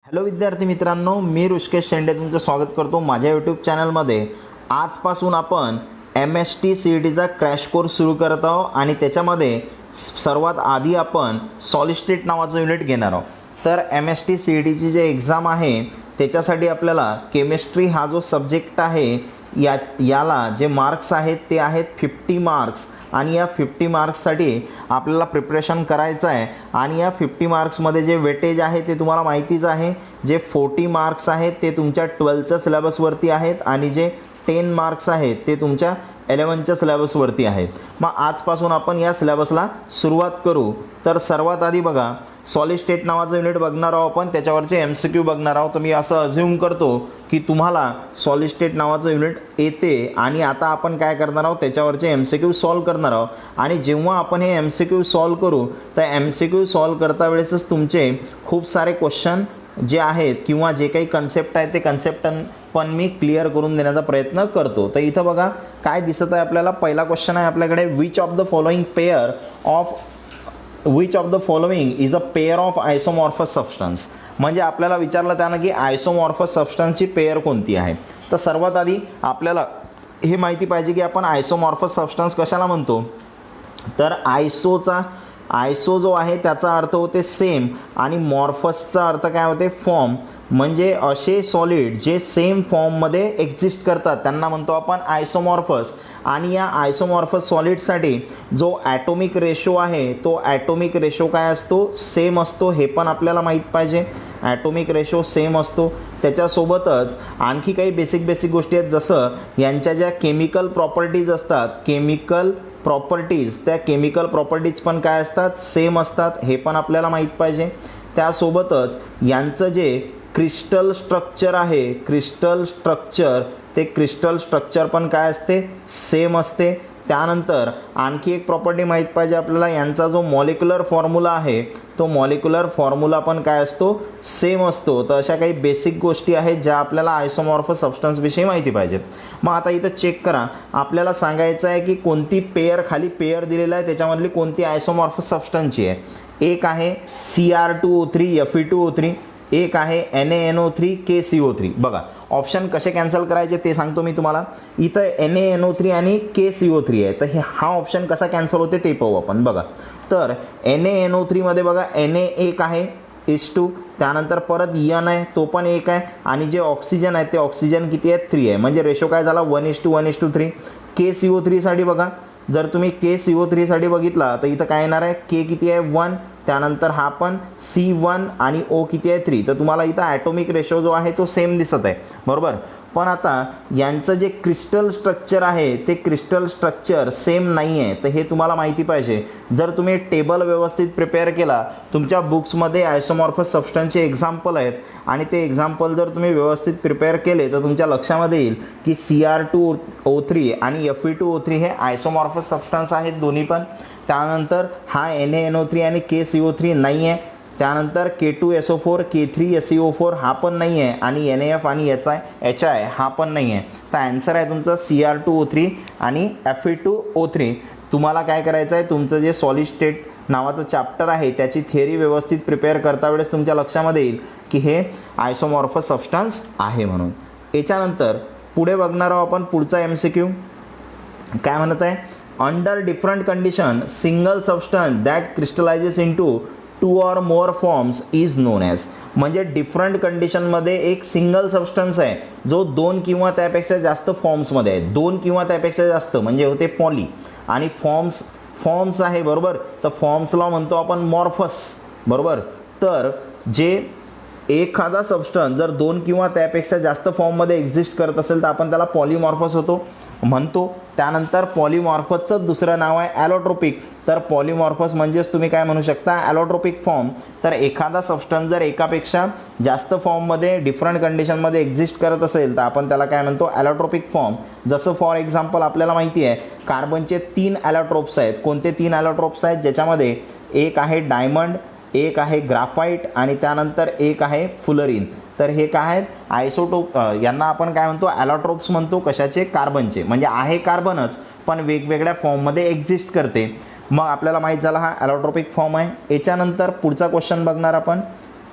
Hello विद्यार्थी मित्रांनो, मी ऋषिकेश शेंडे तुमचं स्वागत करतो माझ्या यूट्यूब चॅनलमध्ये। आजपासून आपण MST CETचा क्रॅश कोर्स सुरू करत आहोत आणि त्याच्यामध्ये सर्वात आधी आपण सॉलिड स्टेट नावाचं युनिट घेणार आहोत। तर MST CETची जे एक्झाम आहे त्याच्यासाठी आपल्याला केमिस्ट्री हा जो सब्जेक्ट आहे याला जे मार्क्स आहेत ते आहेत 50 मार्क्स आणि या 50 मार्क्ससाठी आपल्याला प्रिपरेशन करायचं आहे। आणि या 50 मार्क्समध्ये जे वेटेज आहे ते तुम्हाला माहितीच आहे। जे 40 मार्क्स आहेत ते तुमच्या 12च्या सिलेबसवरती आहेत आणि जे 10 मार्क्स आहेत ते तुमच्या 11च्या सिलेबसवरती आहेत। मग आजपासून आपण या सिलेबसला सुरुवात करू। तर सर्वात आधी बघा, सॉलिड स्टेट नावाचं युनिट बघणार आहोत आपण, त्याच्यावरचे MCQ बघणार आहोत। तर मी असं अज्यूम करतो की तुम्हाला सॉलिड स्टेट नावाचं युनिट येते आणि आता आपण काय करणार आहोत, त्याच्यावरचे MCQ सॉल्व करणार आहोत। आणि जेव्हा आपण हे MCQ सॉल्व करू तर MCQ सॉल्व करता वेळेसच तुमचे खूप सारे क्वेश्चन जे आहेत किंवा जे काही कन्सेप्ट आहेत ते कन्सेप्ट पण मी क्लिअर करून देण्याचा प्रयत्न करतो। तर इथं बघा काय दिसत आहे आपल्याला। पहिला क्वेश्चन आहे आपल्याकडे, which of the following is a pair of isomorphous substance. म्हणजे आपल्याला विचारलं त्यानं की आयसोमॉर्फस सबस्टन्सची पेअर कोणती आहे। तर सर्वात आधी आपल्याला हे माहिती पाहिजे की आपण आयसोमॉर्फस सबस्टन्स कशाला म्हणतो। तर आयसो जो आहे त्याचा अर्थ होते सेम आणि मॉर्फसचा अर्थ काय होते, फॉर्म। म्हणजे असे सॉलिड जे सेम फॉर्ममध्ये एक्झिस्ट करतात त्यांना म्हणतो आपण आयसोमॉर्फस। आणि या आयसोमॉर्फस सॉलिडसाठी जो ॲटोमिक रेशो आहे तो ॲटोमिक रेशो काय असतो, सेम असतो। हे पण आपल्याला माहीत पाहिजे, ॲटोमिक रेशो सेम असतो। त्याच्यासोबतच आणखी काही बेसिक गोष्टी आहेत, जसं यांच्या ज्या केमिकल प्रॉपर्टीज असतात, त्या केमिकल प्रॉपर्टीज पण काय असतात, सेम असतात। हे पण आपल्याला माहीत पाहिजे। त्यासोबतच यांचं जे क्रिस्टल स्ट्रक्चर आहे, क्रिस्टल स्ट्रक्चर पण काय असते, सेम असते। त्यानंतर आणखी एक प्रॉपर्टी माहीत पाहिजे आपल्याला, यांचा जो मॉलिक्युलर फॉर्म्युला आहे तो मॉलिक्युलर फॉर्म्युला पण काय असतो, सेम असतो। तर अशा काही बेसिक गोष्टी आहेत ज्या आपल्याला आयसोमॉर्फस सबस्टन्सविषयी माहिती पाहिजे। मग आता इथं चेक करा, आपल्याला सांगायचं आहे की कोणती पेअर, खाली पेअर दिलेला आहे त्याच्यामधली कोणती आयसोमॉर्फस सबस्टन्सची आहे। एक आहे Cr2O3 Fe2O3, एक आहे NaNO3 KCO3। बघा ऑप्शन कसे कॅन्सल करायचे ते सांगतो मी तुम्हाला। इथं NaNO3 आणि KCO3 आहे, तर हा ऑप्शन कसा कॅन्सल होते ते पाहू आपण। बघा तर NaNO3 मध्ये बघा Na एक आहे H2, त्यानंतर परत N आहे तो पण एक आहे आणि जे ऑक्सिजन आहे ते ऑक्सिजन किती आहे, 3 आहे। म्हणजे रेशो काय झाला, 1:1:3। KCO3 साठी बघा, जर तुम्ही KCO3 साठी बघितला तर इथं काय येणार आहे, K किती आहे, 1, त्यानंतर हा पण C1 आणि O किती आहे, 3। तर तुम्हाला इथं ॲटोमिक रेशो जो आहे तो सेम दिसत आहे, बरोबर। पण आता यांचं जे क्रिस्टल स्ट्रक्चर आहे ते क्रिस्टल स्ट्रक्चर सेम नाही आहे। तर हे तुम्हाला माहिती पाहिजे। जर तुम्ही टेबल व्यवस्थित प्रिपेअर केला, तुमच्या बुक्समध्ये आयसोमॉर्फस सबस्टन्सचे एक्झाम्पल आहेत आणि ते एक्झाम्पल जर तुम्ही व्यवस्थित प्रिपेअर केले तर तुमच्या लक्षामध्ये येईल की Cr2O3 आणि Fe2O3 हे आयसोमॉर्फस सबस्टन्स आहेत दोन्ही पण। त्यानंतर हा NaNO3 आणि KCO3 नाही आहे। त्यानंतर K2SO4 K3SeO4 हा पण नाही आहे आणि NaF आणि HI हा पण नाही आहे। तर आन्सर आहे तुमचं Cr2O3 आणि Fe2O3। तुम्हाला काय करायचं आहे, तुमचं जे सॉलिड स्टेट नावाचं चॅप्टर आहे त्याची थिअरी व्यवस्थित प्रिपेअर करता वेळेस तुमच्या लक्षामध्ये येईल की हे आयसोमॉर्फस सबस्टन्स आहे म्हणून। याच्यानंतर पुढे बघणार आहोत आपण पुढचा MCQ काय म्हणत आहे, under different condition single substance that crystallizes into 2 or more forms is known as। म्हणजे डिफरंट कंडिशनमध्ये एक सिंगल सबस्टन्स आहे जो 2 किंवा त्यापेक्षा जास्त फॉर्म्समध्ये आहे। 2 किंवा त्यापेक्षा जास्त म्हणजे होते पॉली आणि फॉर्म्स आहे, बरोबर। तर फॉर्म्सला म्हणतो आपण मॉर्फस, बरोबर। तर जे एखादा सबस्टन्स जर 2 किंवा त्यापेक्षा जास्त फॉर्ममध्ये एक्झिस्ट करत असेल तर आपण त्याला पॉलीमॉर्फस म्हणतो। त्यानंतर पॉलीमॉर्फसचं दुसरं नाव आहे ॲलोट्रोपिक। तर पॉलीमॉर्फस म्हणजेच तुम्ही काय म्हणू शकता, ॲलोट्रोपिक फॉर्म। तर एखादा सबस्टन्स जर एकापेक्षा जास्त फॉर्ममध्ये डिफरंट कंडिशनमध्ये एक्झिस्ट करत असेल तर आपण त्याला काय म्हणतो, ॲलोट्रोपिक फॉर्म। जसं फॉर एक्झाम्पल आपल्याला माहिती आहे कार्बनचे 3 ॲलोट्रोप्स आहेत। कोणते 3 ॲलोट्रोप्स आहेत, ज्याच्यामध्ये एक आहे डायमंड, एक आहे ग्राफाईट आणि त्यानंतर एक आहे फुलरिन। तर हे काय आहेत, आयसोटोप। यांना आपण काय म्हणतो, ॲलोट्रोप्स म्हणतो। कशाचे, कार्बनचे। म्हणजे आहे कार्बनच पण वेगवेगळ्या फॉर्ममध्ये एक्झिस्ट करते। मग आपल्याला माहीत झाला हा ॲलोट्रोपिक फॉर्म आहे। याच्यानंतर पुढचा क्वेश्चन बघणार आपण,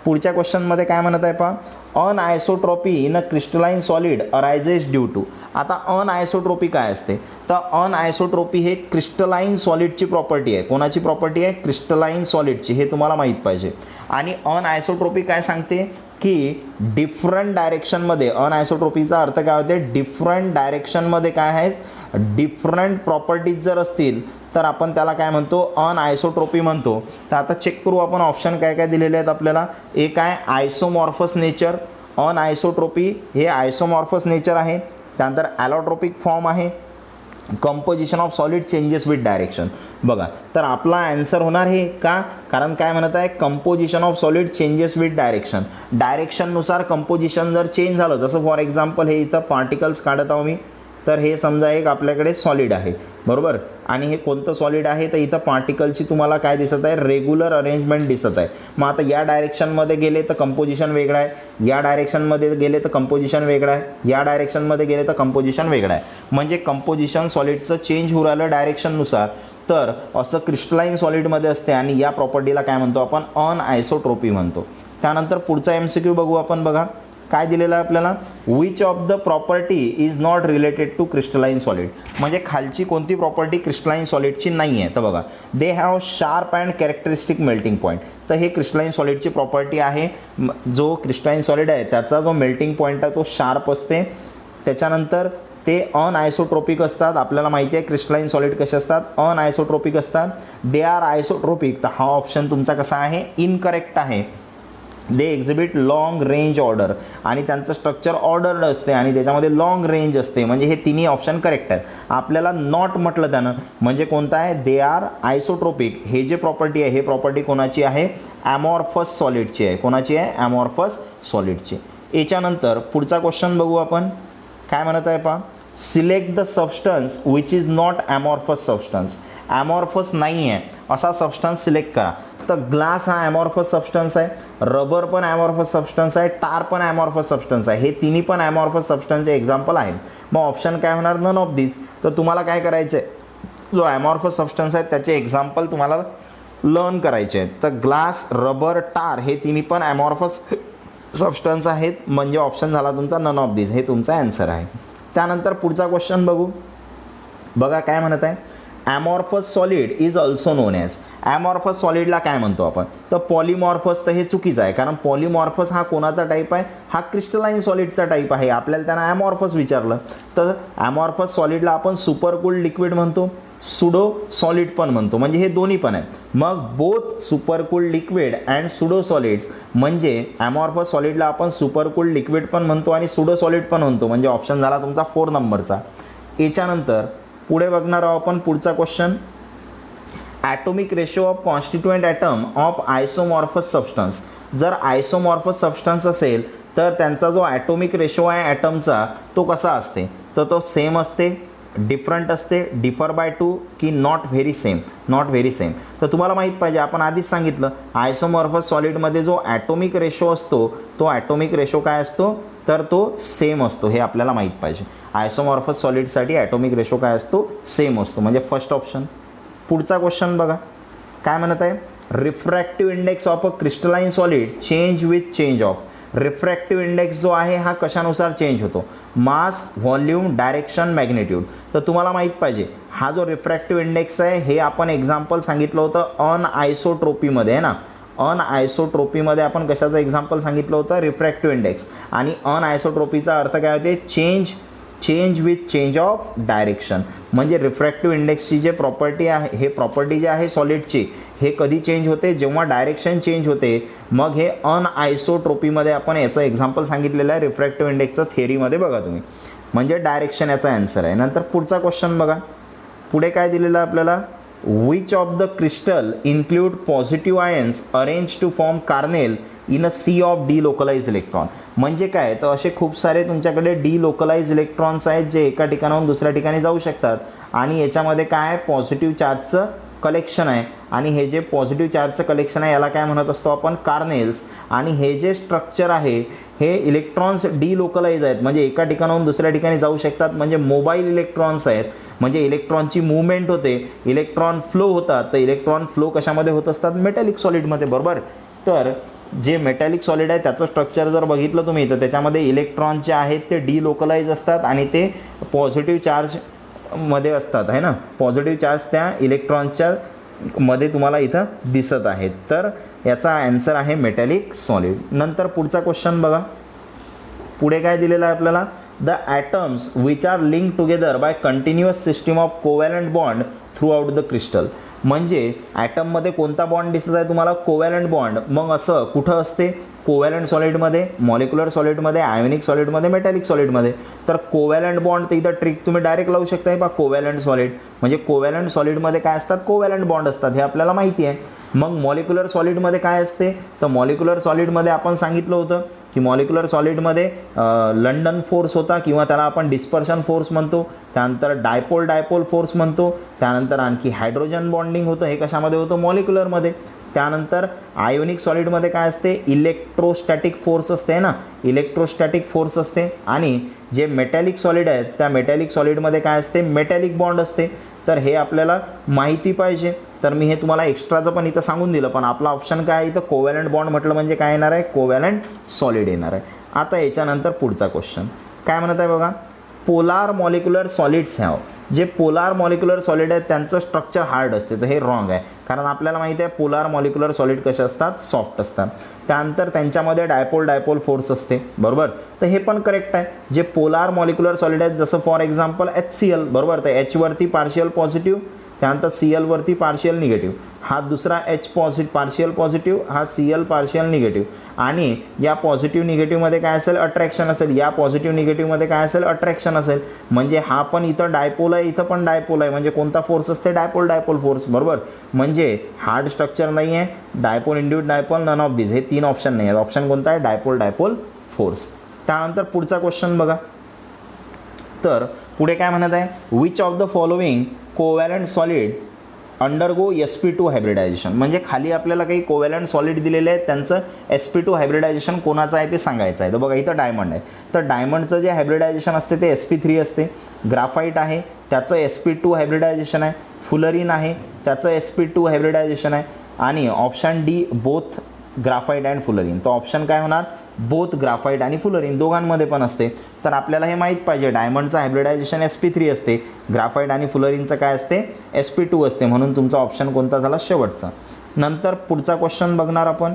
पुढच्या क्वेश्चनमध्ये काय म्हणत आहे पहा, anisotropy in a crystalline solid arises due to. आता अनआयसोट्रॉपी काय असते, तर अनआयसोट्रॉपी हे क्रिस्टलाइन सॉलिडची प्रॉपर्टी आहे. कोणाची प्रॉपर्टी आहे, क्रिस्टलाइन सॉलिडची, हे तुम्हाला माहीत पाहिजे. आणि अनआयसोट्रॉपी काय सांगते की डिफरंट डायरेक्शनमध्ये, अनआयसोट्रॉपीचा अर्थ काय होते, डिफरंट डायरेक्शनमध्ये काय आहेत, डिफरंट प्रॉपर्टीज जर असतील तर आपण त्याला काय म्हणतो, अनआयसोट्रॉपी म्हणतो. तर आता चेक करू आपण ऑप्शन काय काय दिलेले आहेत आपल्याला. एक आहे आयसोमॉर्फस नेचर, अनआयसोट्रॉपी हे आयसोमॉर्फस नेचर आहे. त्यानंतर ॲलोट्रॉपिक फॉर्म आहे, composition of solid changes with direction. बघा, तर आपला आन्सर होणार हे का, कारण काय म्हणत आहे, composition of solid changes with direction. डायरेक्शननुसार कंपोजिशन जर चेंज झालं, जसं फॉर एक्झाम्पल हे इथं पार्टिकल्स काढत आहो मी, तर हे समजा एक आपल्याकडे सॉलिड आहे, बरोबर. आणि हे कोणतं सॉलिड आहे, तर इथं पार्टिकलची तुम्हाला काय दिसत आहे, रेग्युलर अरेंजमेंट दिसत आहे. मग आता या डायरेक्शनमध्ये गेले तर कंपोजिशन वेगळं आहे, या डायरेक्शनमध्ये गेले तर कंपोजिशन वेगळं आहे, या डायरेक्शनमध्ये गेले तर कंपोजिशन वेगळं आहे. म्हणजे कंपोजिशन सॉलिडचं चेंज होऊ राहिलं डायरेक्शननुसार. तर असं क्रिस्टलाइन सॉलिडमध्ये असते आणि या प्रॉपर्टीला काय म्हणतो आपण, अनआयसोट्रॉपी म्हणतो. त्यानंतर पुढचा MCQ बघू आपण. बघा काय दिलेलं आहे आपल्याला, which of the property is not related to crystalline solid. म्हणजे खालची कोणती प्रॉपर्टी क्रिस्टलाइन सॉलिडची नाही आहे. तर बघा, they have sharp and characteristic melting point. तर हे क्रिस्टलाइन सॉलिडची प्रॉपर्टी आहे. जो क्रिस्टलाइन सॉलिड आहे त्याचा जो मेल्टिंग पॉईंट आहे तो शार्प असते. त्याच्यानंतर ते अनआयसोट्रॉपिक असतात. आपल्याला माहिती आहे क्रिस्टलाइन सॉलिड कसे असतात, अनआयसोट्रॉपिक असतात. They are isotropic. तर हा ऑप्शन तुमचा कसा आहे, इनकरेक्ट आहे. दे एक्झिबिट लॉंग रेंज ऑर्डर, आणि त्यांचं स्ट्रक्चर ऑर्डर्ड असते आणि त्याच्यामध्ये लॉंग रेंज असते. म्हणजे हे तिन्ही ऑप्शन करेक्ट आहेत. आपल्याला नॉट म्हटलं त्यानं, म्हणजे कोणता आहे, दे आर आयसोट्रॉपिक. हे जे प्रॉपर्टी आहे, हे प्रॉपर्टी कोणाची आहे, ॲमॉर्फस सॉलिडची आहे. कोणाची आहे, ॲमॉर्फस सॉलिडची. याच्यानंतर पुढचा क्वेश्चन बघू आपण. काय म्हणत आहे पहा, select the substance which is not amorphous substance. Amorphous नाही आहे असा सबस्टन्स सिलेक्ट करा. तर ग्लास हा ॲमॉर्फस सबस्टन्स आहे, रबर पण ॲमॉर्फस सबस्टन्स आहे, टार पण ॲमॉर्फस सबस्टन्स आहे. हे तिन्ही पण ॲमॉर्फस सबस्टन्सचे एक्झाम्पल आहेत. मग ऑप्शन काय होणार, नन ऑफ दिस. तर तुम्हाला काय करायचं आहे, जो ॲमॉर्फस सबस्टन्स आहे त्याचे एक्झाम्पल तुम्हाला लर्न करायचे आहेत. तर ग्लास, रबर, टार हे तिन्ही पण ॲमॉर्फस सबस्टन्स आहेत. म्हणजे ऑप्शन झाला तुमचा नन ऑफ दिस, हे तुमचा आन्सर आहे. त्यानंतर पुढचा क्वेश्चन बघू. बघा काय म्हणत आहे, amorphous solid is also known as. Amorphous सॉलिडला काय म्हणतो आपण, तर पॉलिमॉर्फस. तर हे चुकीचं आहे, कारण पॉलिमॉर्फस हा कोणाचा टाईप आहे, हा क्रिस्टलाइन सॉलिडचा टाईप आहे. आपल्याला त्यांना ॲमॉर्फस विचारलं तर ॲमॉर्फस सॉलिडला आपण सुपरकूल्ड लिक्विड म्हणतो, सुडो सॉलिड पण म्हणतो. म्हणजे हे दोन्ही पण आहेत. मग both supercooled liquid and pseudo solids, म्हणजे ॲमॉर्फस सॉलिडला आपण सुपरकूल्ड लिक्विड पण म्हणतो आणि सुडो सॉलिड पण म्हणतो. म्हणजे ऑप्शन झाला तुमचा 4 नंबरचा. याच्यानंतर पुढे बघणार आहोत आपण पुढचा question, atomic ratio of constituent atom of isomorphous substance. जर आयसोमॉर्फस सबस्टन्स असेल तर त्यांचा जो ॲटोमिक रेशो आहे ॲटमचा तो कसा असते, तर तो सेम असते, डिफरंट असते, डिफर बाय 2 की not very same. Not very same. तर तुम्हाला माहीत पाहिजे, आपण आधीच सांगितलं आयसोमॉर्फस सॉलिडमध्ये जो ॲटोमिक रेशो असतो तो ॲटोमिक रेशो काय असतो, तर तो सेम असतो. हे आपल्याला माहीत पाहिजे. आयसोमॉर्फस सॉलिडसाठी ॲटोमिक रेशो काय असतो, सेम असतो. म्हणजे फर्स्ट ऑप्शन. पुढचा क्वेश्चन बघा काय म्हणत आहे, refractive index of a crystalline solid change with change of. Refractive index जो आहे हा कशानुसार चेंज होतो, मास, व्हॉल्यूम, डायरेक्शन, मॅग्नेट्यूड. तर तुम्हाला माहीत पाहिजे हा जो रिफ्रॅक्टिव्ह इंडेक्स आहे हे आपण एक्झाम्पल सांगितलं होतं अनआयसोट्रॉपीमध्ये आहे ना. अनआयसोट्रॉपीमध्ये आपण कशाचं एक्झाम्पल सांगितलं होतं, रिफ्रॅक्टिव्ह इंडेक्स. आणि अनआयसोट्रॉपीचा अर्थ काय होते, change with change of direction. म्हणजे रिफ्रॅक्टिव्ह इंडेक्सची जे प्रॉपर्टी आहे, हे प्रॉपर्टी जी आहे सॉलिडची, हे कधी चेंज होते, जेव्हा डायरेक्शन चेंज होते. मग हे अनआयसोट्रॉपीमध्ये आपण याचं एक्झाम्पल सांगितलेलं आहे रिफ्रॅक्टिव्ह इंडेक्सचं थेअरीमध्ये. बघा तुम्ही, म्हणजे डायरेक्शन याचा आन्सर आहे. नंतर पुढचा क्वेश्चन बघा. पुढे काय दिलेलं आहे आपल्याला, which of the crystal include positive ions arrange to form kernel in a sea of delocalise electron. म्हणजे काय, तर असे खूप सारे तुमच्याकडे डिलोकलाइज इलेक्ट्रॉन्स आहेत जे एका ठिकाणाहून दुसऱ्या ठिकाणी जाऊ शकतात. आणि याच्यामध्ये काय आहे, पॉझिटिव्ह चार्जचं कलेक्शन आहे. आणि हे जे पॉझिटिव्ह चार्जचं कलेक्शन आहे याला काय म्हणत असतो आपण, कार्नेल्स. आणि हे जे स्ट्रक्चर आहे हे इलेक्ट्रॉन्स डिलोकलाइज आहेत, म्हणजे एका ठिकाणाहून दुसऱ्या ठिकाणी जाऊ शकतात. म्हणजे मोबाईल इलेक्ट्रॉन्स आहेत, म्हणजे इलेक्ट्रॉनची मूवमेंट होते, इलेक्ट्रॉन फ्लो होतात. तर इलेक्ट्रॉन फ्लो कशामध्ये होत असतात, मेटॅलिक सॉलिडमध्ये, बरोबर. तर जे मेटॅलिक सॉलिड आहे त्याचं स्ट्रक्चर जर बघितलं तुम्ही तर त्याच्यामध्ये इलेक्ट्रॉन जे आहेत ते डिलोकलाइज असतात आणि ते पॉझिटिव्ह चार्जमध्ये असतात आहे ना, पॉझिटिव्ह चार्ज त्या इलेक्ट्रॉनच्या मध्ये तुम्हाला इथं दिसत आहेत. तर याचा आन्सर आहे मेटॅलिक सॉलिड. नंतर पुढचा क्वेश्चन बघा, पुढे काय दिलेलं आहे आपल्याला, the atoms which are link together by continuous system of covalent bond throughout the crystal. म्हणजे ॲटममध्ये कोणता बॉन्ड दिसत आहे तुम्हाला, कोव्हॅलंट बॉन्ड. मग असं कुठं असते, कोव्हॅलंट सॉलिडमध्ये, मॉलिक्युलर सॉलिडमध्ये, आयोनिक सॉलिडमध्ये, मेटॅलिक सॉलिडमध्ये. तर कोव्हॅलंट बॉन्ड तर इथं ट्रिक तुम्ही डायरेक्ट लावू शकता बा, कोव्हॅलंट सॉलिड म्हणजे कोव्हॅलंट सॉलिडमध्ये काय असतात, कोव्हॅलंट बॉन्ड असतात, हे आपल्याला माहिती आहे. मग मॉलिक्युलर सॉलिडमध्ये काय असते, तर मॉलिक्युलर सॉलिडमध्ये आपण सांगितलं होतं की मॉलिक्युलर सॉलिडमध्ये लंडन फोर्स होता किंवा त्याला आपण डिस्पर्शन फोर्स म्हणतो, त्यानंतर डायपोल फोर्स म्हणतो, त्यानंतर आणखी हायड्रोजन बॉन्डिंग होतं, हे कशामध्ये होतं, मॉलिक्युलरमध्ये. त्यानंतर आयोनिक सॉलिडमध्ये काय असते, इलेक्ट्रोस्टॅटिक फोर्स असते ना, इलेक्ट्रोस्टॅटिक फोर्स असते. आणि जे मेटॅलिक सॉलिड आहेत त्या मेटॅलिक सॉलिडमध्ये काय असते, मेटॅलिक बॉन्ड असते. तर हे आपल्याला माहिती पाहिजे. तर मी हे तुम्हाला एक्स्ट्राचं पण इथं सांगून दिलं, पण आपला ऑप्शन काय आहे इथं, कोव्हॅलंट बॉन्ड म्हटलं म्हणजे काय येणार आहे, कोव्हॅलंट सॉलिड येणार आहे. आता याच्यानंतर पुढचा क्वेश्चन काय म्हणत आहे बघा, पोलार मॉलिक्युलर सॉलिड्स हॅव, जे पोलार मॉलिक्युलर सॉलिड आहेत त्यांचं स्ट्रक्चर हार्ड असते. तर हे रॉंग आहे, कारण आपल्याला माहिती आहे पोलार मॉलिक्युलर सॉलिड कसे असतात, सॉफ्ट असतात. त्यानंतर त्यांच्यामध्ये डायपोल फोर्स असते, बरोबर. तर हे पण करेक्ट आहे. जे पोलार मॉलिक्युलर सॉलिड आहेत जसं फॉर एक्झाम्पल HCl, बरोबर. तर H वरती पार्शियल पॉझिटिव्ह, त्यानंतर Cl वरती पार्शियल निगेटिव्ह, हा दुसरा H पार्शियल पॉझिटिव्ह, हा Cl पार्शियल निगेटिव्ह. आणि या पॉझिटिव्ह निगेटिव्हमध्ये काय असेल, अट्रॅक्शन असेल, या पॉझिटिव्ह निगेटिव्हमध्ये काय असेल, अट्रॅक्शन असेल. म्हणजे हा पण इथं डायपोल आहे, इथं पण डायपोल आहे. म्हणजे कोणता फोर्स असते, डायपोल फोर्स, बरोबर. म्हणजे हार्ड स्ट्रक्चर नाही आहे, dipole induced dipole, none of this, हे 3 ऑप्शन नाही आहेत. ऑप्शन कोणता आहे, डायपोल फोर्स. त्यानंतर पुढचा क्वेश्चन बघा, तर पुढे काय म्हणत आहे, which of the following covalent solid undergo sp2 hybridisation. म्हणजे खाली आपल्याला काही कोव्हॅलंट सॉलिड दिलेले आहेत, त्यांचं sp2 हायब्रिडायझेशन कोणाचं आहे ते सांगायचं आहे. तर बघा इथं डायमंड आहे, तर डायमंडचं जे हायब्रिडायझेशन असते ते sp3 असते. ग्राफाईट आहे त्याचं sp2 हायब्रिडायझेशन आहे. फुलरिन आहे त्याचं sp2 हायब्रिडायझेशन आहे. आणि option D both graphite and fullerene. तो ऑप्शन काय होणार, बोथ ग्राफाईट आणि फुलरिन दोघांमध्ये पण असते. तर आपल्याला हे माहीत पाहिजे, डायमंडचं हायब्रिडायझेशन sp3 असते, ग्राफाईट आणि फुलरिनचं काय असते, sp2 असते. म्हणून तुमचा ऑप्शन कोणता झाला, शेवटचा. नंतर पुढचा क्वेश्चन बघणार आपण,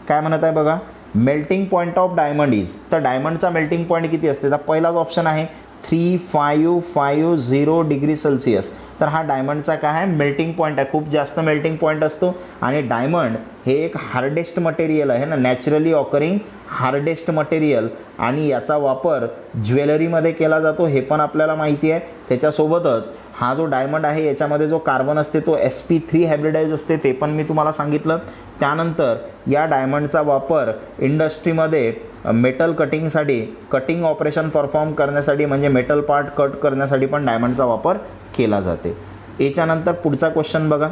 काय म्हणत आहे बघा, melting point of diamond is. तर डायमंडचा मेल्टिंग पॉईंट किती असते, तर पहिलाच ऑप्शन आहे 3550 डिग्री सेल्सिअस. तर हा डायमंडचा काय आहे, मेल्टिंग पॉईंट आहे, खूप जास्त मेल्टिंग पॉईंट असतो. आणि डायमंड हे एक हार्डेस्ट मटेरियल आहे ना, नॅचरली ऑकरिंग हार्डेस्ट मटेरियल. आणि याचा वापर ज्वेलरीमध्ये केला जातो, हे पण आपल्याला माहिती आहे. त्याच्यासोबतच हा जो डायमंड आहे याच्यामध्ये जो कार्बन असते तो sp3 हायब्रिडाइज असते, ते पण मी तुम्हाला सांगितलं. त्यानंतर या डायमंडचा वापर इंडस्ट्रीमध्ये मेटल कटिंगसाठी, कटिंग ऑपरेशन परफॉर्म करण्यासाठी, म्हणजे मेटल पार्ट कट करण्यासाठी पण डायमंडचा वापर केला जाते. याच्यानंतर पुढचा क्वेश्चन बघा,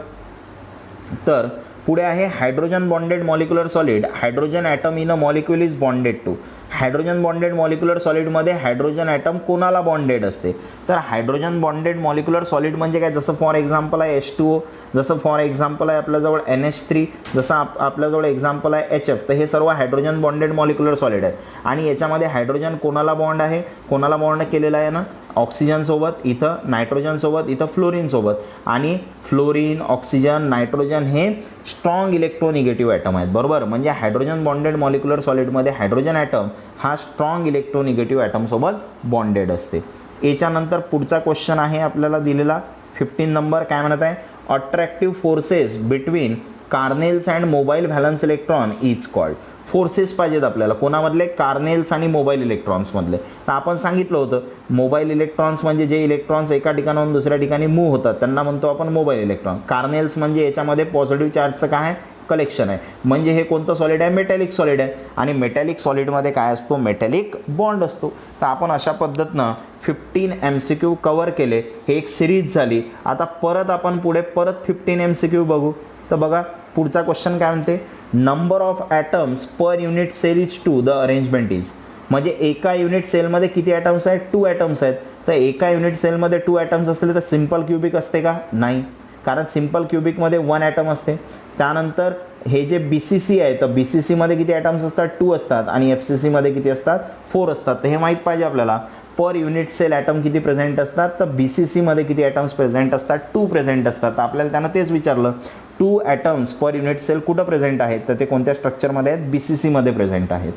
तर पुढे आहे hydrogen bonded molecular solid, hydrogen atom in a molecule is bonded to. Hydrogen bonded molecular सॉलिडमध्ये हायड्रोजन ॲटम कोणाला बॉन्डेड असते, तर हायड्रोजन बॉन्डेड मॉलिक्युलर सॉलिड म्हणजे काय, जसं फॉर एक्झाम्पल आहे H2O, जसं फॉर एक्झाम्पल आहे आपल्याजवळ NH3, जसं आपल्याजवळ एक्झाम्पल आहे HF. तर हे सर्व हायड्रोजन बॉन्डेड मॉलिक्युलर सॉलिड आहेत. आणि याच्यामध्ये हायड्रोजन कोणाला बॉन्ड आहे, कोणाला बॉन्ड केलेला आहे ना, ऑक्सिजनसोबत, इथं नायट्रोजनसोबत, इथं फ्लोरीनसोबत. आणि फ्लोरीन, ऑक्सिजन, नायट्रोजन हे स्ट्रॉंग इलेक्ट्रोनिगेटिव्ह ॲटम आहेत, बरोबर. म्हणजे हायड्रोजन बॉन्डेड मॉलिक्युलर सॉलिडमध्ये हायड्रोजन ॲटम हा स्ट्रॉंग इलेक्ट्रोनिगेटिव्ह ॲटमसोबत बॉन्डेड असते. याच्यानंतर पुढचा क्वेश्चन आहे आपल्याला दिलेला 15 नंबर, काय म्हणत आहे, attractive forces between kernels and mobile valence electron is called. Forces पाहिजेत आपल्याला, कोणामधले, कार्नेल्स आणि मोबाईल इलेक्ट्रॉन्समधले. तर आपण सांगितलं होतं मोबाईल इलेक्ट्रॉन्स म्हणजे जे इलेक्ट्रॉन्स एका ठिकाणाहून दुसऱ्या ठिकाणी मूव्ह होतात त्यांना म्हणतो आपण मोबाईल इलेक्ट्रॉन. कार्नेल्स म्हणजे याच्यामध्ये पॉझिटिव्ह चार्जचं काय आहे, कलेक्शन आहे. म्हणजे हे कोणतं सॉलिड आहे, मेटॅलिक सॉलिड आहे. आणि मेटॅलिक सॉलिडमध्ये काय असतो, मेटॅलिक बॉन्ड असतो. तर आपण अशा पद्धतीनं 15 MCQ कवर केले, हे एक सिरीज झाली. आता परत आपण पुढे 15 MCQ बघू. तर बघा पुढचा क्वेश्चन काय म्हणते, number of atoms per unit cell is 2, the arrangement is. म्हणजे एका युनिट सेलमध्ये किती ॲटम्स आहेत, 2 ॲटम्स आहेत. तर एका युनिट सेलमध्ये 2 ॲटम्स असले तर सिम्पल क्युबिक असते का, नाही, कारण सिम्पल क्युबिकमध्ये 1 ॲटम असते. त्यानंतर हे जे BCC आहे तर BCC मध्ये किती ॲटम्स असतात 2 असतात आणि FCC मध्ये किती असतात 4 असतात. तर हे माहीत पाहिजे आपल्याला. पर युनिट सेल ॲटम किती प्रेझेंट असतात तर BCC मध्ये किती ॲटम्स प्रेझेंट असतात 2 प्रेझेंट असतात. तर आपल्याला त्यानं तेच विचारलं 2 ॲटम्स पर युनिट सेल कुठं प्रेझेंट आहेत तर ते कोणत्या स्ट्रक्चरमध्ये आहेत BCC मध्ये प्रेझेंट आहेत.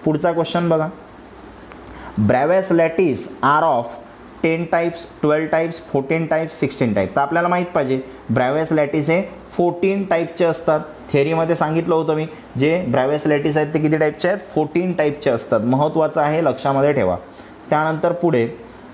पुढचा क्वेश्चन बघा. Bravais lattice are of 10 types 12 types 14 types 16 type. तर आपल्याला माहीत पाहिजे ब्रॅव्हस लॅटिस हे 14 टाईपचे असतात. थेअरीमध्ये सांगितलं होतं मी जे ब्रॅव्हस लॅटिस आहेत ते किती टाईपचे आहेत 14 टाईपचे असतात. महत्त्वाचं आहे लक्षामध्ये ठेवा. त्यानंतर पुढे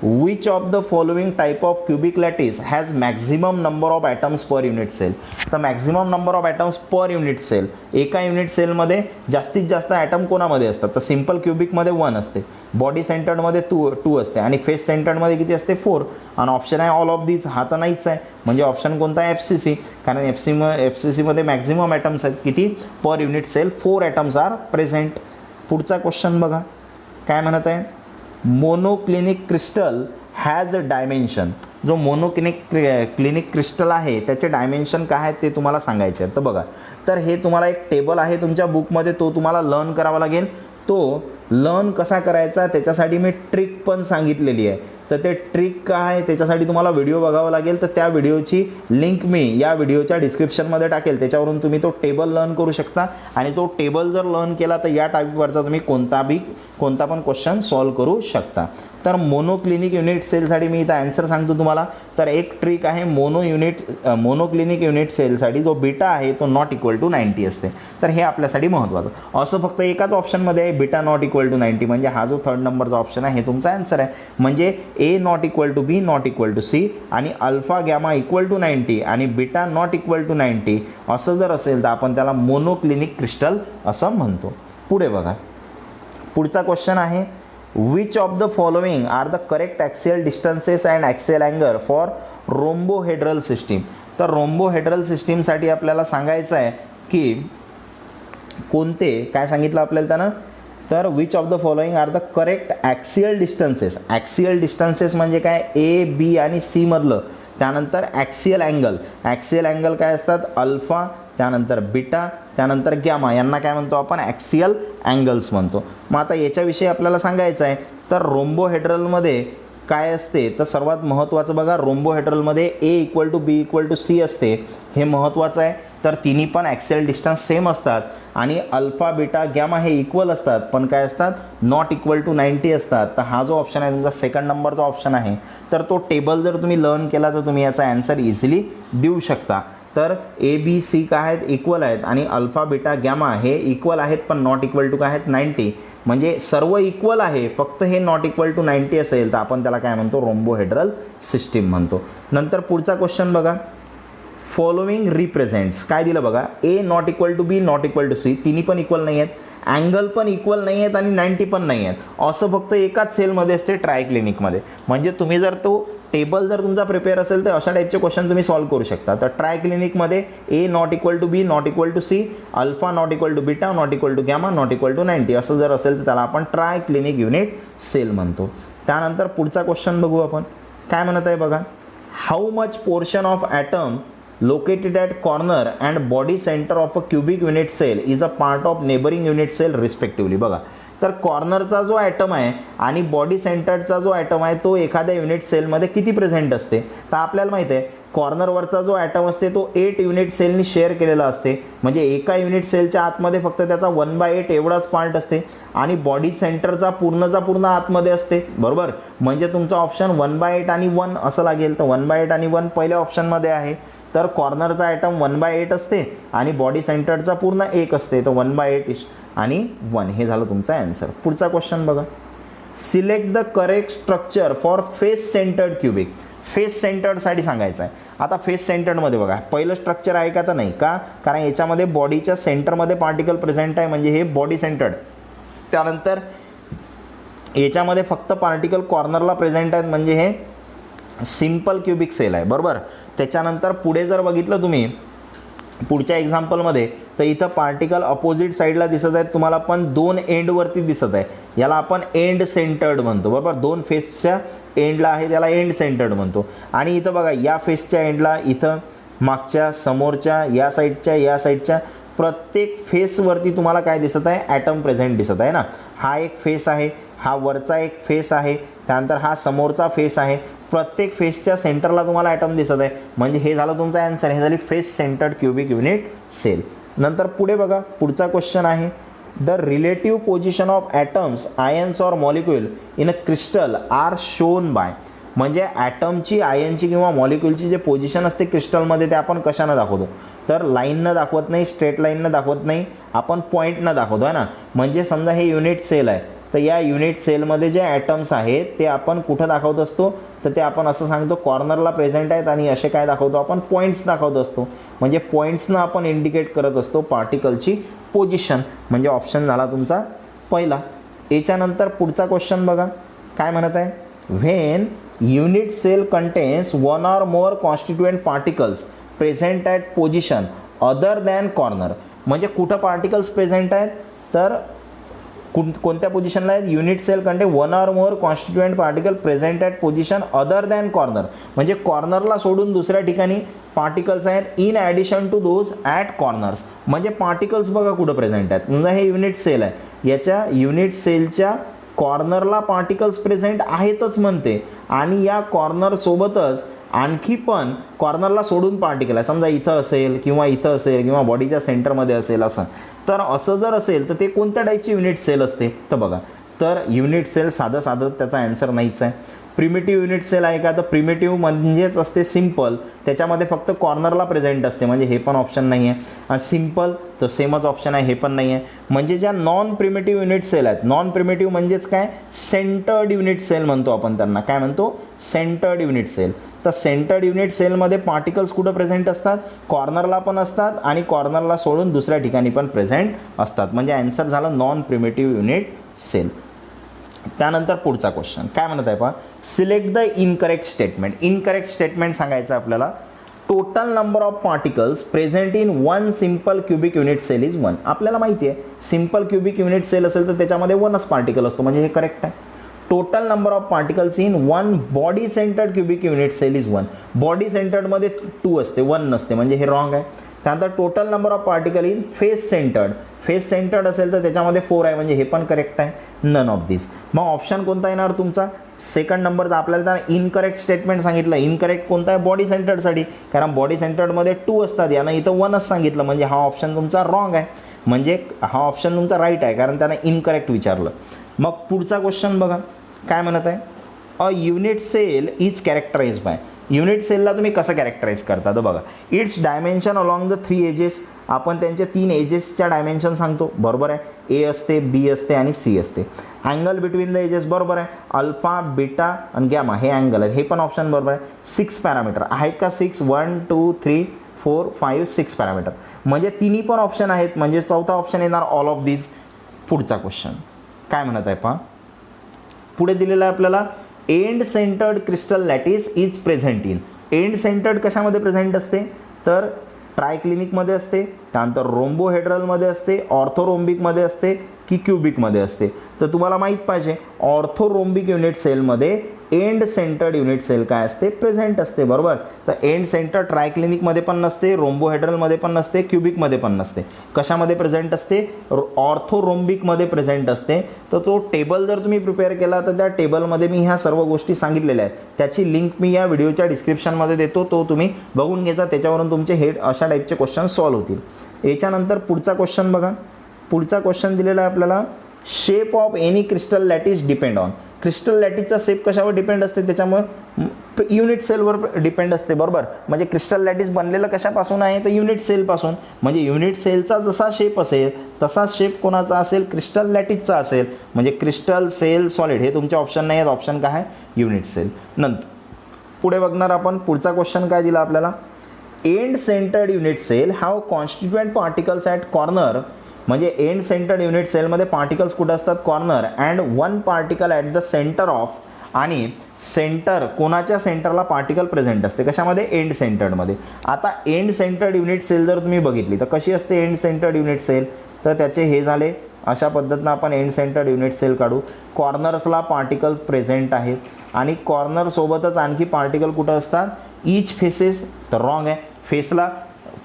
which of the following type of cubic lattice has maximum number of atoms per unit cell. तर maximum number of atoms per unit cell एका युनिट सेलमध्ये जास्तीत जास्त ॲटम कोणामध्ये असतात तर सिम्पल क्युबिकमध्ये 1 असते, बॉडी सेंटर्डमध्ये 2 असते आणि फेस सेंटर्डमध्ये किती असते 4. आणि ऑप्शन आहे ऑल ऑफ दिस. हा तर नाहीच आहे. म्हणजे ऑप्शन कोणता आहे FCC. कारण FCC मध्ये मॅक्झिमम ॲटम्स आहेत किती per unit cell 4 atoms are present. पुढचा क्वेश्चन बघा काय म्हणत आहे. Monoclinic crystal has a dimension. जो क्लिनिक क्रिस्टल आहे त्याचे डायमेन्शन काय आहेत ते तुम्हाला सांगायचे आहे. तर बघा तर हे तुम्हाला एक टेबल आहे तुमच्या बुकमध्ये तो तुम्हाला लर्न करावा लागेल. तो लर्न कसा करायचा त्याच्यासाठी मी ट्रिक पण सांगितलेली आहे. तर ते ट्रिक काय आहे त्याच्यासाठी तुम्हाला व्हिडिओ बघावा लागेल. तर त्या व्हिडिओची लिंक मी या व्हिडिओच्या डिस्क्रिप्शनमध्ये टाकेल. त्याच्यावरून तुम्ही तो टेबल लर्न करू शकता आणि तो टेबल जर लर्न केला तर या टाईपवरचा तुम्ही कोणता पण क्वेश्चन सॉल्व करू शकता. तर मोनोक्लिनिक युनिट सेलसाठी मी इथं ॲन्सर सांगतो तुम्हाला. तर एक ट्रिक आहे मोनोक्लिनिक युनिट सेलसाठी जो बीटा आहे तो नॉट इक्वल टू 90 असते. तर हे आपल्यासाठी महत्त्वाचं. असं फक्त एकाच ऑप्शनमध्ये आहे बीटा नॉट इक्वल टू 90 म्हणजे हा जो 3rd नंबरचा ऑप्शन आहे हे तुमचा ॲन्सर आहे. म्हणजे A not equal to B not equal to C आणि अल्फा गॅमा इक्वल टू 90 आणि बीटा नॉट इक्वल टू 90 असं जर असेल तर आपण त्याला मोनोक्लिनिक क्रिस्टल असं म्हणतो. पुढे बघा पुढचा क्वेश्चन आहे which of the following are the correct axial distances and axial angle for rhombohedral system. तर रोम्बोहेड्रल सिस्टीमसाठी आपल्याला सांगायचं आहे की कोणते काय सांगितलं आपल्याला त्यानं. तर which of the following are the correct axial distances. Axial distances म्हणजे काय A B आणि C मधलं. त्यानंतर ॲक्सियल अँगल काय असतात अल्फा त्यानंतर बीटा त्यानंतर गॅमा यांना काय म्हणतो आपण ॲक्सियल अँगल्स म्हणतो. मग आता याच्याविषयी आपल्याला सांगायचं आहे. तर रोम्बोहेड्रलमध्ये काय असते तर सर्वात महत्त्वाचं बघा रोम्बोहेड्रलमध्ये A equal to B equal to C असते. हे महत्त्वाचं आहे. तर तिन्ही पण ॲक्सियल डिस्टन्स सेम असतात आणि अल्फा बीटा गॅमा हे इक्वल असतात पण काय असतात नॉट इक्वल टू 90 असतात. तर हा जो ऑप्शन आहे तुमचा 2nd नंबरचा ऑप्शन आहे. तर तो टेबल जर तुम्ही लर्न केला तर तुम्ही याचा ॲन्सर इझिली देऊ शकता. तर A B C काय आहेत इक्वल आहेत आणि अल्फा बीटा गॅमा हे इक्वल आहेत पण नॉट इक्वल टू काय आहेत 90. म्हणजे सर्व इक्वल आहे फक्त हे नॉट इक्वल टू 90 असेल तर आपण त्याला काय म्हणतो रोम्बोहेड्रल सिस्टीम म्हणतो. नंतर पुढचा क्वेश्चन बघा फॉलोइंग रिप्रेझेंट्स. काय दिलं बघा A not equal to B not equal to C. तिन्ही पण इक्वल नाही आहेत, अँगल पण इक्वल नाही आहेत आणि 90 पण नाही आहेत. असं फक्त एकाच सेलमध्ये असते ट्रायक्लिनिकमध्ये. म्हणजे तुम्ही जर तो टेबल जर तुमचा प्रिपेअर असेल तर अशा टाईपचे क्वेश्चन तुम्ही सॉल्व करू शकता. तर ट्रायक्लिनिकमध्ये A not equal to B not equal to C alpha not equal to beta not equal to gamma not equal to 90 असं जर असेल तर त्याला आपण ट्रायक्लिनिक युनिट सेल म्हणतो. त्यानंतर पुढचा क्वेश्चन बघू आपण काय म्हणत आहे बघा. How much portion of atom located at corner and body center of a cubic unit cell is a part of neighboring unit cell respectively. बघा तर कॉर्नरचा जो ॲटम आहे आणि बॉडी सेंटरचा जो ॲटम आहे तो एखाद्या युनिट सेलमध्ये किती प्रेझेंट असते. तर आपल्याला माहिती आहे कॉर्नरवरचा जो ॲटम असते तो 8 युनिट सेलनी शेअर केलेला असते. म्हणजे एका युनिट सेलच्या आतमध्ये फक्त त्याचा 1/8 एवढाच पार्ट असते आणि बॉडी सेंटरचा पूर्ण आतमध्ये असते बरोबर. म्हणजे तुमचा ऑप्शन 1/8 आणि 1 असं लागेल. तर 1/8 आणि 1 पहिल्या ऑप्शनमध्ये आहे. तर कॉर्नरचा ॲटम 1/8 असते आणि बॉडी सेंटरचा पूर्ण 1 असते. तर 1/8 आणि 1 हे झालं तुमचा ॲन्सर. पुढचा क्वेश्चन बघा select the correct structure for face centred cubic. Face सेंटर्डसाठी सांगायचं आहे. आता फेस सेंटर्डमध्ये बघा पहिलं स्ट्रक्चर आहे का तर नाही का कारण याच्यामध्ये बॉडीच्या सेंटरमध्ये पार्टिकल प्रेझेंट आहे म्हणजे हे बॉडी सेंटर्ड. त्यानंतर याच्यामध्ये फक्त पार्टिकल कॉर्नरला प्रेझेंट आहेत म्हणजे हे सिम्पल क्युबिक सेल आहे बरोबर. त्याच्यानंतर पुढे जर बघितलं तुम्ही पुढच्या एक्झाम्पलमध्ये तर इथं पार्टिकल अपोजिट साईडला दिसत आहेत तुम्हाला पण 2 एंडवरती दिसत आहे. याला आपण एंड सेंटर्ड म्हणतो बरोबर. 2 फेसच्या एंडला आहे त्याला एंड सेंटर्ड म्हणतो. आणि इथं बघा या फेसच्या एंडला इथं मागच्या समोरच्या या साईडच्या प्रत्येक फेसवरती तुम्हाला काय दिसत आहे, ॲटम प्रेझेंट दिसत आहे ना. हा एक फेस आहे, हा वरचा एक फेस आहे, त्यानंतर हा समोरचा फेस आहे. प्रत्येक फेसच्या सेंटरला तुम्हाला ॲटम दिसत आहे. म्हणजे हे झालं तुमचं ॲन्सर. हे झाली face centred cubic unit cell. नंतर पुढे बघा, पुढचा क्वेश्चन आहे the relative position of atoms, ions or molecule in a crystal are shown by. म्हणजे ॲटमची, आयनची किंवा मॉलिक्यूलची जे पोझिशन असते क्रिस्टलमध्ये ते आपण कशानं दाखवतो, तर लाईननं दाखवत नाही, स्ट्रेट लाईननं दाखवत नाही, आपण पॉईंटनं दाखवतो आहे ना. म्हणजे समजा हे युनिट सेल आहे, तर या युनिट सेलमध्ये जे ॲटम्स आहेत ते आपण कुठं दाखवत असतो, तर ते आपण असं सांगतो कॉर्नरला प्रेझेंट आहेत आणि असे काय दाखवतो आपण, पॉईंट्स दाखवत असतो. म्हणजे पॉईंट्सनं आपण इंडिकेट करत असतो पार्टिकलची पोझिशन. म्हणजे ऑप्शन झाला तुमचा पहिला. याच्यानंतर पुढचा क्वेश्चन बघा काय म्हणत आहे, when unit cell contains one or more constituent particles present at position other than corner. म्हणजे कुठं पार्टिकल्स प्रेझेंट आहेत, तर कोणत्या पोझिशनला आहेत, unit cell contain one or more constituent particle present at position other than corner. म्हणजे कॉर्नरला सोडून दुसऱ्या ठिकाणी पार्टिकल्स आहेत, in addition to those at corners. म्हणजे पार्टिकल्स बघा कुठं प्रेझेंट आहेत. म्हणजे हे युनिट सेल आहे, याच्या युनिट सेलच्या कॉर्नरला पार्टिकल्स प्रेझेंट आहेतच म्हणते, आणि या कॉर्नरसोबतच आणखी पण कॉर्नरला सोडून पार्टिकल आहे. समजा इथं असेल किंवा इथं असेल किंवा बॉडीच्या सेंटरमध्ये असेल असं. तर असं जर असेल तर ते कोणत्या टाईपची युनिट सेल असते, तर बघा, तर युनिट सेल साधं त्याचा ॲन्सर नाहीच आहे. प्रिमिटिव्ह युनिट सेल आहे का, तर प्रिमिटिव्ह म्हणजेच असते सिम्पल, त्याच्यामध्ये फक्त कॉर्नरला प्रेझेंट असते. म्हणजे हे पण ऑप्शन नाही आहे. आणि सिम्पल तर सेमच ऑप्शन आहे, हे पण नाही आहे. म्हणजे ज्या नॉन प्रिमिटिव्ह युनिट सेल आहेत, नॉन प्रिमिटिव्ह म्हणजेच काय, सेंटर्ड युनिट सेल म्हणतो आपण त्यांना. काय म्हणतो, सेंटर्ड युनिट सेल. तर सेंटर्ड युनिट सेलमध्ये पार्टिकल्स कुठं प्रेझेंट असतात, कॉर्नरला पण असतात आणि कॉर्नरला सोडून दुसऱ्या ठिकाणी पण प्रेझेंट असतात. म्हणजे ॲन्सर झालं नॉन प्रिमिटिव्ह युनिट सेल. त्यानंतर पुढचा क्वेश्चन काय म्हणत आहे पहा, select the incorrect statement. Incorrect statement सांगायचं आपल्याला. Total number of particles present in one simple cubic unit cell is 1. आपल्याला माहिती आहे सिम्पल क्युबिक युनिट सेल असेल तर त्याच्यामध्ये 1च पार्टिकल असतो. म्हणजे हे करेक्ट आहे. Total number of particles in one body centred cubic unit cell is 1. Body सेंटर्डमध्ये 2 असते, 1 नसते. म्हणजे हे रॉंग आहे. त्यानंतर total number of particle in face centred. Face centred असेल तर त्याच्यामध्ये 4 आहे. म्हणजे हे पण करेक्ट आहे. नन ऑफ दिस. मग ऑप्शन कोणता येणार तुमचा, सेकंड नंबरचा. आपल्याला त्यानं इनकरेक्ट स्टेटमेंट सांगितलं. इनकरेक्ट कोणता आहे, बॉडी सेंटर्डसाठी, कारण बॉडी सेंटर्डमध्ये 2 असतात, यानं इथं 1च सांगितलं. म्हणजे हा ऑप्शन तुमचा रॉंग आहे. म्हणजे हा ऑप्शन तुमचा राईट आहे, कारण त्यानं इनकरेक्ट विचारलं. मग पुढचा क्वेश्चन बघा काय म्हणत आहे, a unit cell is characterise by. Unit सेलला तुम्ही कसं कॅरेक्टराइज करता, तर बघा, its dimension along the 3 axes. आपण त्यांच्या 3 एजेसच्या डायमेन्शन सांगतो, बरोबर आहे. ए असते, बी असते आणि सी असते. अँगल बिटवीन द एजेस, बरोबर आहे. अल्फा, बीटा आणि गॅमा हे अँगल आहेत, हे पण ऑप्शन बरोबर आहे. 6 पॅरामीटर आहेत का, 6, 1, 2, 3, 4, 5, 6 पॅरामीटर. म्हणजे तिन्ही पण ऑप्शन आहेत. म्हणजे चौथा ऑप्शन येणार ऑल ऑफ दिस. पुढचा क्वेश्चन काय म्हणत आहे पहा, पुढे दिलेलं आहे आपल्याला, end centred crystal lattice is present in. End centred कशामध्ये प्रेझेंट असते, तर ट्रायक्लिनिकमध्ये असते, त्यानंतर रोम्बोहेड्रलमध्ये असते, ऑर्थोरोम्बिकमध्ये असते की क्युबिकमध्ये असते. तर तुम्हाला माहीत पाहिजे ऑर्थोरोम्बिक युनिट सेलमध्ये एंड सेंटर्ड युनिट सेल काय असते, प्रेझेंट असते, बरोबर. तर एंड सेंटर ट्रायक्लिनिकमध्ये पण नसते, रोम्बोहेड्रलमध्ये पण नसते, क्युबिकमध्ये पण नसते. कशामध्ये प्रेझेंट असते, ऑर्थोरोम्बिकमध्ये प्रेझेंट असते. तर तो टेबल जर तुम्ही प्रिपेअर केला तर त्या टेबलमध्ये मी ह्या सर्व गोष्टी सांगितलेल्या आहेत. त्याची लिंक मी या व्हिडिओच्या डिस्क्रिप्शनमध्ये देतो, तो तुम्ही बघून घ्यायचा. त्याच्यावरून तुमचे हे अशा टाईपचे क्वेश्चन सॉल्व्ह होतील. याच्यानंतर पुढचा क्वेश्चन बघा. पुढचा क्वेश्चन दिलेला आहे आपल्याला, shape of any crystal lattice depend on. Crystal लॅटिसचा शेप कशावर डिपेंड असते, त्याच्यामुळे युनिट सेलवर डिपेंड असते, बरोबर. म्हणजे क्रिस्टल लॅटिस बनलेलं कशापासून आहे, तर युनिट सेलपासून. म्हणजे युनिट सेलचा जसा शेप असेल तसाच शेप कोणाचा असेल, क्रिस्टल लॅटिसचा असेल. म्हणजे क्रिस्टल, सेल, सॉलिड हे तुमचे ऑप्शन नाही आहेत. ऑप्शन काय आहे, युनिट सेल. नंतर पुढे बघणार आपण, पुढचा क्वेश्चन काय दिला आपल्याला, end centred unit cell have constituent particles at corner. म्हणजे एंड सेंटर्ड युनिट सेलमध्ये पार्टिकल्स कुठं असतात, corner, and 1 particle at the centre of. आणि सेंटर, कोणाच्या सेंटरला पार्टिकल प्रेझेंट असते, कशामध्ये, एंड सेंटर्डमध्ये. आता एंड सेंटर्ड युनिट सेल जर तुम्ही बघितली तर कशी असते एंड सेंटर्ड युनिट सेल, तर त्याचे हे झाले. अशा पद्धतीनं आपण एंड सेंटर्ड युनिट सेल काढू. कॉर्नर्सला पार्टिकल्स प्रेझेंट आहेत आणि कॉर्नरसोबतच आणखी पार्टिकल कुठं असतात, ईच फेसेस, तर रॉंग आहे. फेसला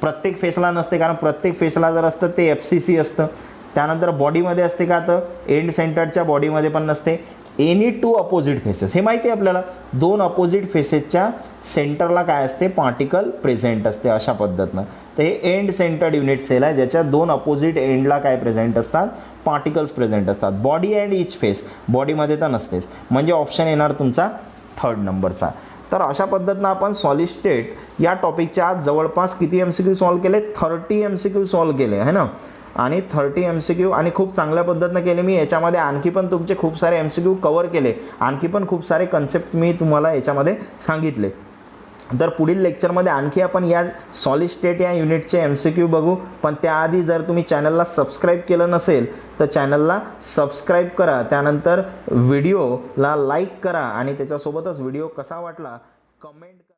प्रत्येक फेसला नसते, कारण प्रत्येक फेसला जर असतं ते FCC असतं. त्यानंतर बॉडीमध्ये असते का, तर एंड सेंटरच्या बॉडीमध्ये पण नसते. एनी टू अपोजिट फेसेस, हे माहिती आहे आपल्याला, दोन अपोजिट फेसेसच्या सेंटरला काय असते, पार्टिकल प्रेझेंट असते अशा पद्धतीनं. तर हे एंड सेंटर्ड युनिट सेल आहे ज्याच्या दोन अपोजिट एंडला काय प्रेझेंट असतात, पार्टिकल्स प्रेझेंट असतात. बॉडी अँड इच फेस, बॉडीमध्ये तर नसतेच, म्हणजे ऑप्शन येणार तुमचा 3rd नंबरचा. तर अशा पद्धतीनं आपण सॉलिड स्टेट या टॉपिकच्या आज जवळपास किती MCQ सॉल्व्ह केले, 30 MCQ सॉल्व्ह केले आहे ना. आणि 30 MCQ आणि खूप चांगल्या पद्धतीनं केले मी. याच्यामध्ये आणखी पण तुमचे खूप सारे MCQ कवर केले, आणखी पण खूप सारे कन्सेप्ट मी तुम्हाला याच्यामध्ये सांगितले. तर पुढील लेक्चरमध्ये आणखी आपण या सॉलिड स्टेट या युनिटचे MCQ बघू. पण त्याआधी जर तुम्ही चॅनलला सबस्क्राईब केलं नसेल तर चॅनलला सबस्क्राईब करा. त्यानंतर व्हिडिओला लाईक करा आणि त्याच्यासोबतच व्हिडिओ कसा वाटला कमेंट